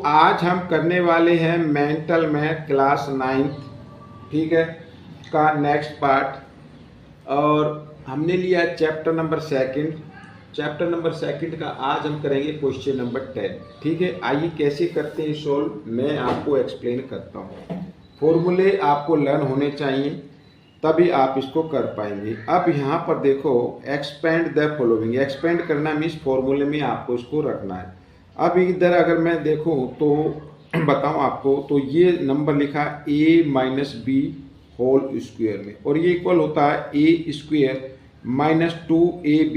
आज हम करने वाले हैं मेंटल मैथ क्लास 9th, ठीक है, का नेक्स्ट पार्ट। और हमने लिया चैप्टर नंबर सेकंड का आज हम करेंगे क्वेश्चन नंबर 10, ठीक है। आइए कैसे करते हैं सॉल्व मैं आपको एक्सप्लेन करता हूँ। फॉर्मूले आपको लर्न होने चाहिए तभी आप इसको कर पाएंगे। अब यहाँ पर देखो, एक्सपेंड द फॉलोइंग, एक्सपेंड करना मीन्स फॉर्मूले में आपको इसको रखना है। अब इधर अगर मैं देखूं तो बताऊं आपको, तो ये नंबर लिखा a minus B whole square में, और ये इक्वल होता है a स्क्वायर माइनस 2ab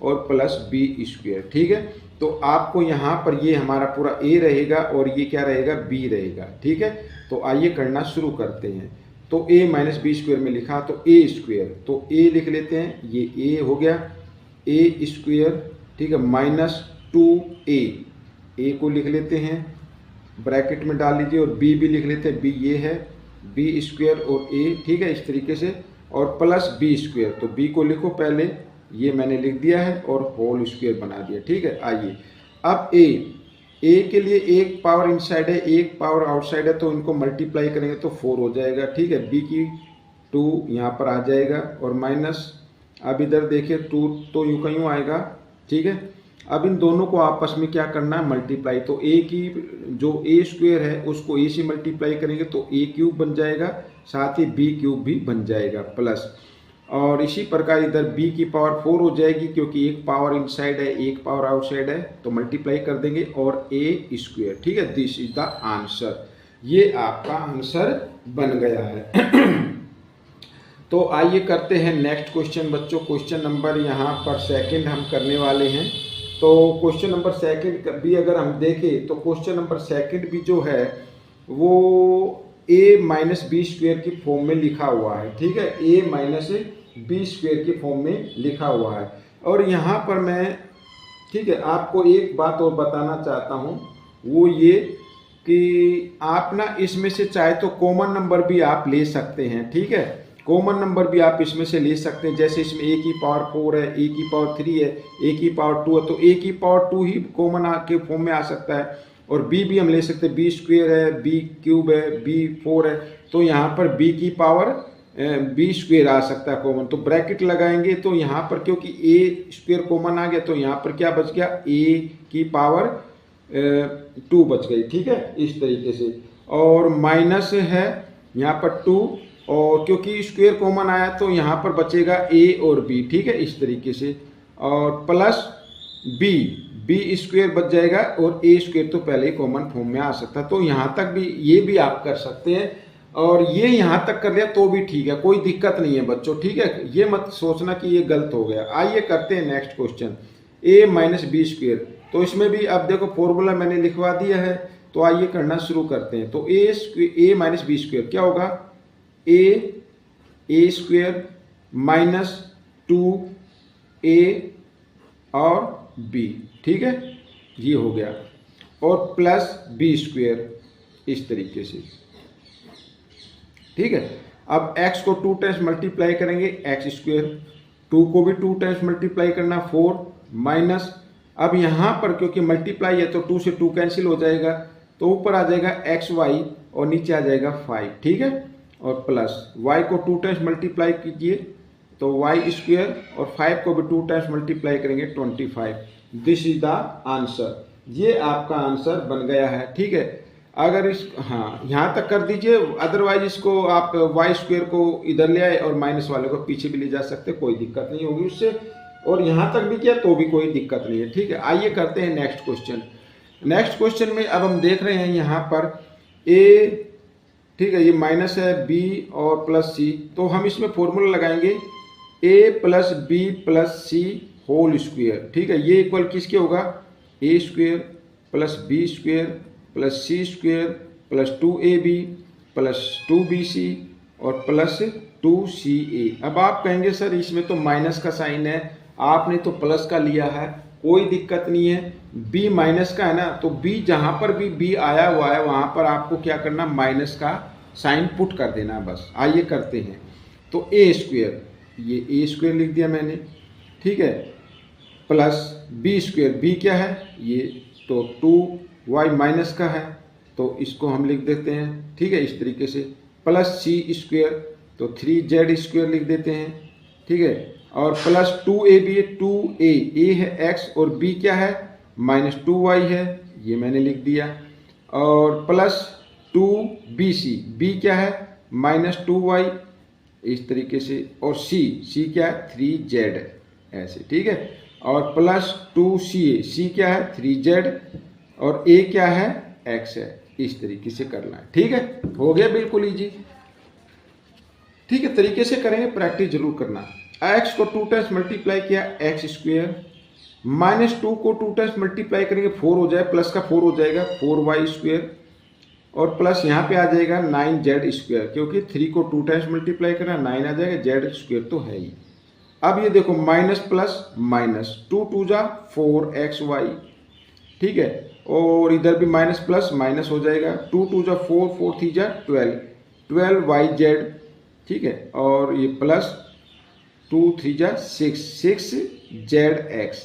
और प्लस b स्क्वायर, ठीक है। तो आपको यहाँ पर ये हमारा पूरा a रहेगा और ये क्या रहेगा, b रहेगा, ठीक है। तो आइए करना शुरू करते हैं। तो a माइनस बी स्क्वायर में लिखा तो a स्क्वायर, तो a लिख लेते हैं, ये a हो गया a स्क्वायर, ठीक है, माइनस 2a, a को लिख लेते हैं ब्रैकेट में डाल लीजिए, और b भी लिख लेते हैं, b ये है b स्क्वायर और a, ठीक है, इस तरीके से, और प्लस b स्क्वायर, तो b को लिखो पहले, ये मैंने लिख दिया है, और होल स्क्वायर बना दिया, ठीक है। आइए अब a के लिए एक पावर इनसाइड है, एक पावर आउटसाइड है, तो इनको मल्टीप्लाई करेंगे तो 4 हो जाएगा, ठीक है। b की 2 यहाँ पर आ जाएगा, और माइनस, अब इधर देखिए 2 तो यूँ का यूँ आएगा, ठीक है। अब इन दोनों को आपस में क्या करना है, मल्टीप्लाई। तो a की जो a स्क्वायर है उसको a से मल्टीप्लाई करेंगे तो a क्यूब बन जाएगा, साथ ही b क्यूब भी बन जाएगा प्लस, और इसी प्रकार इधर b की पावर 4 हो जाएगी, क्योंकि एक पावर इनसाइड है एक पावर आउटसाइड है, तो मल्टीप्लाई कर देंगे, और a स्क्वायर, ठीक है। दिस इज द आंसर, ये आपका आंसर बन गया है। तो आइए करते हैं नेक्स्ट क्वेश्चन बच्चों। क्वेश्चन नंबर यहाँ पर सेकंड हम करने वाले हैं। तो क्वेश्चन नंबर सेकंड भी अगर हम देखें तो क्वेश्चन नंबर सेकंड भी जो है वो a माइनस बी स्क्वायर की फॉर्म में लिखा हुआ है, ठीक है, a माइनस बी स्क्वायर की फॉर्म में लिखा हुआ है। और यहाँ पर मैं, ठीक है, आपको एक बात और बताना चाहता हूँ, वो ये कि आप ना इसमें से चाहे तो कॉमन नंबर भी आप ले सकते हैं, ठीक है, कॉमन नंबर भी आप इसमें से ले सकते हैं। जैसे इसमें a की पावर 4 है, a की पावर 3 है, a की पावर 2 है, तो a की पावर 2 ही कॉमन के फॉर्म में आ सकता है। और b भी हम ले सकते हैं, b स्क्वायर है, b क्यूब है, b 4 है, तो यहाँ पर b की पावर b स्क्वायर आ सकता है कॉमन। तो ब्रैकेट लगाएंगे तो यहाँ पर क्योंकि a स्क्वायर कॉमन आ गया, तो यहाँ पर क्या बच गया, a की पावर 2 बच गई, ठीक है, इस तरीके से। और माइनस है यहाँ पर 2, और क्योंकि स्क्वायर कॉमन आया तो यहाँ पर बचेगा a और b, ठीक है, इस तरीके से, और प्लस b स्क्वायर बच जाएगा, और a स्क्वायर तो पहले ही कॉमन फॉर्म में आ सकता है। तो यहाँ तक भी ये भी आप कर सकते हैं, और ये यहाँ तक कर लिया तो भी ठीक है, कोई दिक्कत नहीं है बच्चों, ठीक है। ये मत सोचना कि ये गलत हो गया। आइए करते हैं next question, a minus B square. तो इसमें भी अब देखो फॉर्मूला मैंने लिखवा दिया है, तो आइए करना शुरू करते हैं। तो a माइनस बी स्क्वायर क्या होगा, a स्क्वायर माइनस 2a और b, ठीक है, ये हो गया, और प्लस b स्क्वायर इस तरीके से, ठीक है। अब x को 2 टाइम्स मल्टीप्लाई करेंगे, x स्क्वायर, 2 को भी 2 टाइम्स मल्टीप्लाई करना 4, माइनस, अब यहाँ पर क्योंकि मल्टीप्लाई है तो 2 से 2 कैंसिल हो जाएगा, तो ऊपर आ जाएगा xy और नीचे आ जाएगा 5, ठीक है, और प्लस y को 2 टाइम्स मल्टीप्लाई कीजिए तो y स्क्वायर, और 5 को भी 2 टाइम्स मल्टीप्लाई करेंगे 25। दिस इज द आंसर, ये आपका आंसर बन गया है, ठीक है। अगर इस, हाँ, यहाँ तक कर दीजिए, अदरवाइज इसको आप y स्क्वायर को इधर ले आए और माइनस वाले को पीछे भी ले जा सकते, कोई दिक्कत नहीं होगी उससे, और यहाँ तक भी किया तो भी कोई दिक्कत नहीं है, ठीक है। आइए करते हैं नेक्स्ट क्वेश्चन। नेक्स्ट क्वेश्चन में अब हम देख रहे हैं यहाँ पर a, ठीक है, ये माइनस है b और प्लस c, तो हम इसमें फॉर्मूला लगाएंगे a plus B plus C whole square, ठीक है, ये इक्वल किसके होगा, a square plus b square plus c square plus 2ab plus 2bc और प्लस 2ca। अब आप कहेंगे सर इसमें तो माइनस का साइन है, आपने तो प्लस का लिया है, कोई दिक्कत नहीं है, b माइनस का है ना, तो b जहाँ पर भी b आया हुआ है वहाँ पर आपको क्या करना, माइनस का साइन पुट कर देना बस। आइए करते हैं। तो a स्क्वायर, ये a स्क्वायर लिख दिया मैंने, ठीक है, प्लस b स्क्वायर, b क्या है ये, तो y माइनस का है तो इसको हम लिख देते हैं, ठीक है, इस तरीके से, प्लस सी स्क्वेयर तो 3z स्क्वेयर लिख देते हैं, ठीक है, और प्लस 2a भी है, 2a a है x और b क्या है -2y है, ये मैंने लिख दिया, और प्लस 2bc b क्या है -2y इस तरीके से, और c क्या है 3z ऐसे, ठीक है, और प्लस 2ca c क्या है 3z और a क्या है x है, इस तरीके से करना है, ठीक है, हो गया बिल्कुल इजी, ठीक है, तरीके से करेंगे, प्रैक्टिस जरूर करना। x को 2 टाइम्स मल्टीप्लाई किया x स्क्वेयर, -2 को 2 टाइम्स मल्टीप्लाई करेंगे 4 हो जाए, प्लस का 4 हो जाएगा 4y स्क्वेयर, और प्लस यहाँ पे आ जाएगा 9z स्क्वेयर, क्योंकि 3 को 2 टाइम्स मल्टीप्लाई करना 9 आ जाएगा, z स्क्वेयर तो है ही। अब ये देखो माइनस प्लस माइनस, 2 2 जा 4xy, ठीक है, और इधर भी माइनस प्लस माइनस हो जाएगा, 2 2 जा 4 4 3 जा 12yz, ठीक है, और ये प्लस 2 3 जा 6zx,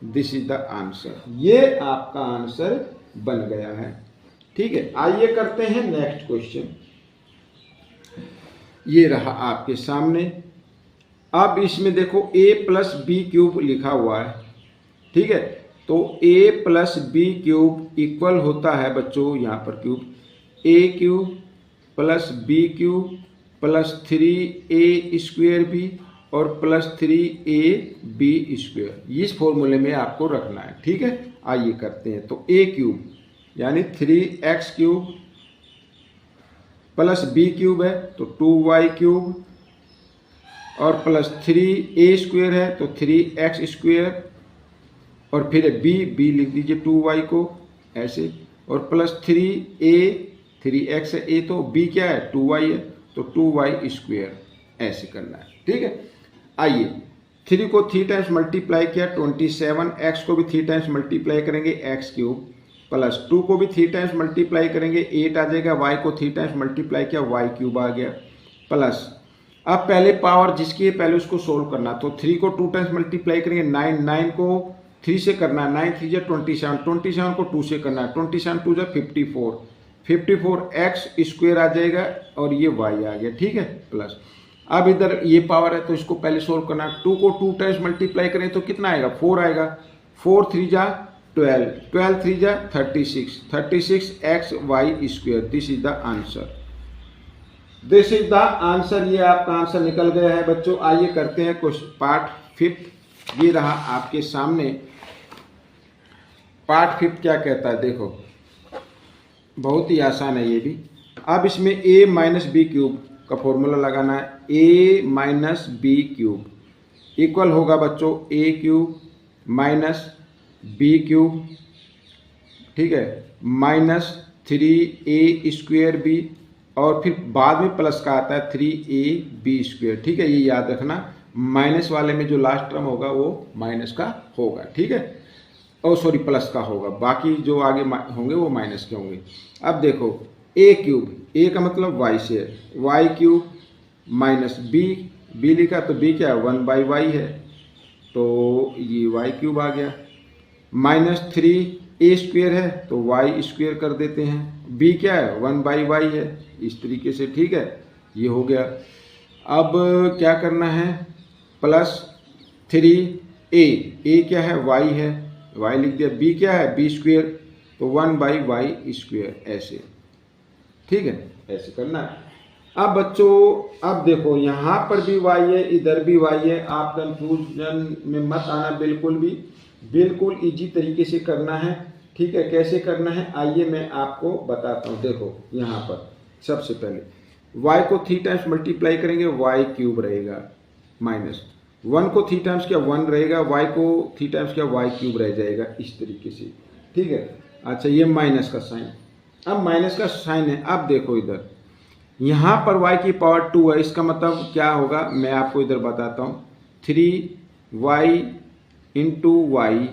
this is the answer, ये आपका आंसर बन गया है, ठीक है। आइए करते हैं नेक्स्ट क्वेश्चन, ये रहा आपके सामने। अब इसमें देखो a प्लस बी क्यूब लिखा हुआ है, ठीक है, तो a plus B cube equal होता है बच्चों, यहाँ पर cube a cube plus B cube plus 3a square भी और प्लस 3ab स्क्वेयर, इस फॉर्मूले में आपको रखना है, ठीक है। आइए करते हैं, तो a क्यूब यानी 3x cube plus b cube है तो 2y क्यूब, और प्लस 3a स्क्वेयर है तो 3x स्क्वेयर, और फिर b लिख दीजिए 2y को ऐसे, और प्लस 3a 3x है a, तो b क्या है 2y है तो 2y स्क्वेयर, ऐसे करना है, ठीक है। आइए 3 को 3 टाइम्स मल्टीप्लाई किया 27, x को भी 3 टाइम्स मल्टीप्लाई करेंगे x क्यूब, प्लस 2 को भी 3 टाइम्स मल्टीप्लाई करेंगे 8 आ जाएगा, y को 3 टाइम्स मल्टीप्लाई किया y क्यूब आ गया, प्लस अब पहले पावर जिसकी है पहले उसको सोल्व करना, तो 3 को 2 टाइम्स मल्टीप्लाई करेंगे 9, 9 को 3 से करना है, 9 3 जा 27, 27 को 2 से करना है, 27 2 जा 54, 54x स्क्वेयर आ जाएगा और ये y आ गया, ठीक है, प्लस अब इधर ये पावर है तो इसको पहले सोल्व करना है, 2 को 2 टाइम्स मल्टीप्लाई करें तो कितना आएगा 4 आएगा, 4 3 जा 12, 12 3 जा 36, 36x y square, this is the answer, this is the answer, ये आपका आंसर निकल गया है बच्चों। आइए करते हैं क्वेश्चन पार्ट 5, ये रहा आपके सामने। पार्ट 5 क्या कहता है, देखो बहुत ही आसान है ये भी। अब इसमें a माइनस बी क्यूब का फॉर्मूला लगाना है, a minus B cube equal होगा बच्चों a cube minus B cube, ठीक है, माइनस 3a स्क्वेयर बी, और फिर बाद में प्लस का आता है 3ab स्क्वेयर, ठीक है, ये याद रखना, माइनस वाले में जो लास्ट टर्म होगा वो माइनस का होगा, ठीक है, और सॉरी प्लस का होगा, बाकी जो आगे होंगे वो माइनस के होंगे। अब देखो a क्यूब, a का मतलब y से है, y क्यूब माइनस b लिखा तो b क्या है 1/y है, तो ये y क्यूब आ गया, माइनस 3a स्क्वेयर है तो y स्क्वेयर कर देते हैं, b क्या है 1/y है, इस तरीके से, ठीक है, ये हो गया। अब क्या करना है, प्लस 3a क्या है y है, y लिख दिया, b क्या है b स्क्वेयर तो 1/y स्क्वेयर, ऐसे, ठीक है, ऐसे करना है। अब बच्चों अब देखो यहाँ पर भी y है इधर भी y है, आप कंफ्यूजन में मत आना, बिल्कुल भी, बिल्कुल इजी तरीके से करना है, ठीक है। कैसे करना है आइए मैं आपको बताता हूँ। देखो यहाँ पर सबसे पहले y को 3 टाइम्स मल्टीप्लाई करेंगे y क्यूब रहेगा, माइनस 1 को 3 टाइम्स क्या 1 रहेगा, y को 3 टाइम्स क्या y क्यूब रह जाएगा, इस तरीके से, ठीक है। अच्छा ये माइनस का साइन, अब माइनस का साइन है, अब देखो इधर यहाँ पर y की पावर 2 है, इसका मतलब क्या होगा मैं आपको इधर बताता हूँ, 3y इंटू वाई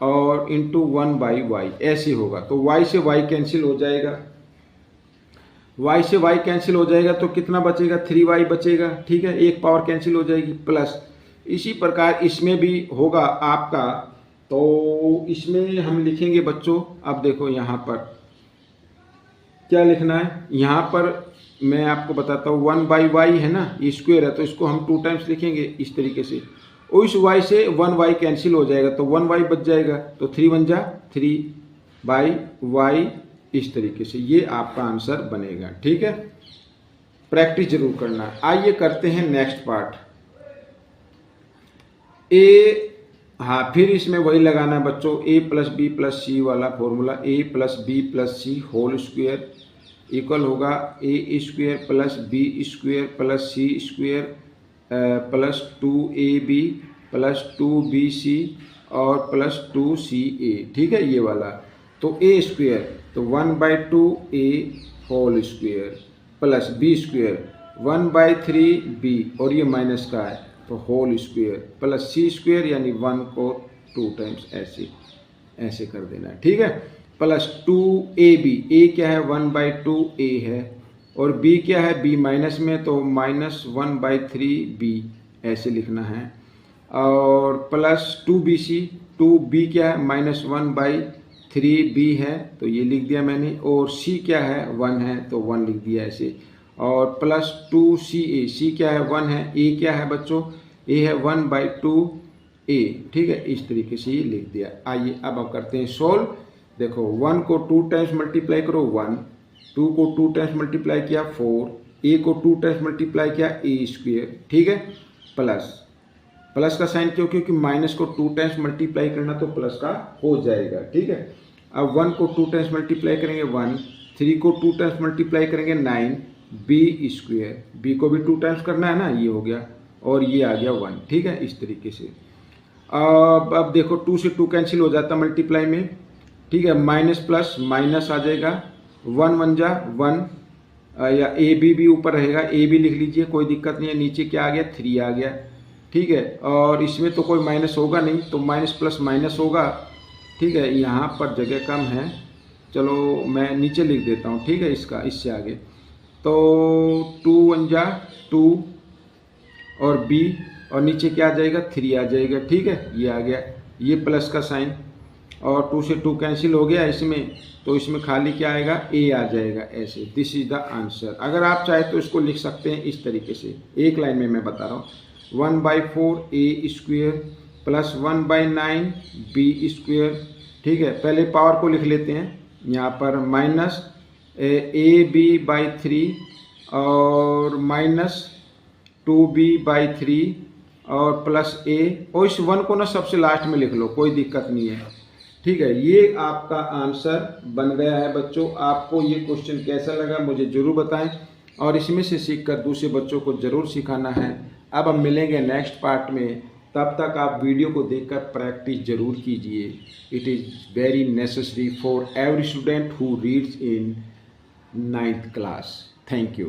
और इंटू 1/y ऐसे होगा, तो y से y कैंसिल हो जाएगा, y से y कैंसिल हो जाएगा तो कितना बचेगा 3y बचेगा, ठीक है, एक पावर कैंसिल हो जाएगी, प्लस इसी प्रकार इसमें भी होगा आपका तो इसमें हम लिखेंगे बच्चों, अब देखो यहाँ पर क्या लिखना है। यहाँ पर मैं आपको बताता हूँ 1/y है ना, ये स्क्वायर है तो इसको हम 2 टाइम्स लिखेंगे इस तरीके से। और इस y से 1y कैंसिल हो जाएगा तो 1y बच जाएगा, तो 3 1 जा 3/y, इस तरीके से ये आपका आंसर बनेगा। ठीक है, प्रैक्टिस जरूर करना। आइए करते हैं नेक्स्ट पार्ट। ए, हाँ फिर इसमें वही लगाना है बच्चों, a + b + c वाला formula, a + b + c whole square equal होगा a² + b² + c² plus 2ab + 2bc और प्लस 2ca। ठीक है, ये वाला तो a² तो 1/2a whole square plus b² 1/3b और ये माइनस का है तो होल स्क्वायर प्लस c² यानी 1 को 2 टाइम्स ऐसे कर देना है। ठीक है, प्लस 2ab, a क्या है 1/2a है और b क्या है b माइनस में तो -1/3b ऐसे लिखना है, और प्लस 2bc, 2b क्या है -1/3b है तो ये लिख दिया मैंने, और c क्या है 1 है तो 1 लिख दिया ऐसे, और प्लस 2ca, c क्या है 1 है, a क्या है बच्चों a है 1/2a। ठीक है, इस तरीके से ये लिख दिया। आइए अब करते हैं सोल्व। देखो 1 को 2 टाइम्स मल्टीप्लाई करो 1, 2 को 2 टाइम्स मल्टीप्लाई किया 4, a को 2 टाइम्स मल्टीप्लाई किया a²। ठीक है, प्लस का साइन क्यों, क्योंकि माइनस को 2 टाइम्स मल्टीप्लाई करना तो प्लस का हो जाएगा। ठीक है, अब 1 को 2 टाइम्स मल्टीप्लाई करेंगे 1, 3 को 2 टाइम्स मल्टीप्लाई करेंगे 9, b², b को भी 2 टाइम्स करना है ना, ये हो गया और ये आ गया 1। ठीक है, इस तरीके से। अब देखो 2 से 2 कैंसिल हो जाता मल्टीप्लाई में। ठीक है, माइनस प्लस माइनस आ जाएगा, 1 1 जा 1, या ए बी ऊपर रहेगा, ए बी लिख लीजिए कोई दिक्कत नहीं है। नीचे क्या आ गया 3 आ गया। ठीक है, और इसमें तो कोई माइनस होगा नहीं तो माइनस प्लस माइनस होगा। ठीक है, यहाँ पर जगह कम है, चलो मैं नीचे लिख देता हूँ। ठीक है, इससे आगे तो 2 1 जा 2 और b और नीचे क्या आ जाएगा 3 आ जाएगा। ठीक है, ये आ गया, ये प्लस का साइन, और 2 से 2 कैंसिल हो गया इसमें तो इसमें खाली क्या आएगा a आ जाएगा ऐसे। This is the answer. अगर आप चाहे तो इसको लिख सकते हैं इस तरीके से, एक लाइन में मैं बता रहा हूँ, 1/4a² प्लस 1/9 b²। ठीक है, पहले पावर को लिख लेते हैं, यहाँ पर माइनस ab/3 और माइनस 2b/3 और प्लस a, और इस 1 को ना सबसे लास्ट में लिख लो, कोई दिक्कत नहीं है। ठीक है, ये आपका आंसर बन गया है बच्चों। आपको ये क्वेश्चन कैसा लगा मुझे ज़रूर बताएं, और इसमें से सीखकर दूसरे बच्चों को ज़रूर सिखाना है। अब हम मिलेंगे नेक्स्ट पार्ट में, तब तक आप वीडियो को देखकर प्रैक्टिस जरूर कीजिए। It is very necessary for every student who reads in 9th class. Thank you.